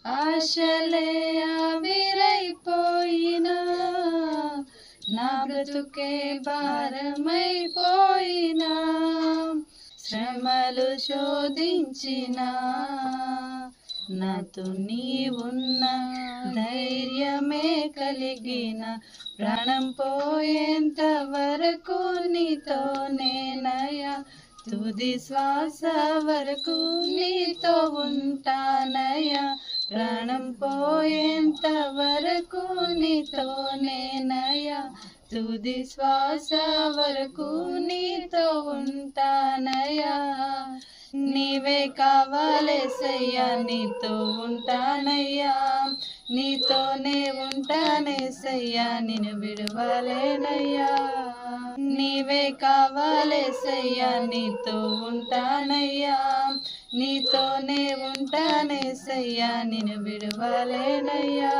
ఆశలే ఆవిరైపోయినా నా బ్రతుకే భారమైపోయినా శ్రమలు శోధించినా నాతో నీవున్న ధైర్యమే కలిగిన ప్రాణం పోయేంత వరకు నీతోనేనయ్యా తుది శ్వాస వరకు నీతో ఉంటానయ్యా ప్రాణం పోయేంత వరకు నీతోనేనయ్యా తుది శ్వాస వరకు నీతో ఉంటానయ్యా నీవే కావాలేసయ్యా నీతో ఉంటానయ్యా నీతోనే ఉంటానేసయ్యా నిన్ను విడువలేనయ్యా నీవే కావాలేసయ్యా నీతో ఉంటానయ్యా నీతోనే ఉంటానేసయ్యా నిన్ను విడువలేనయ్యా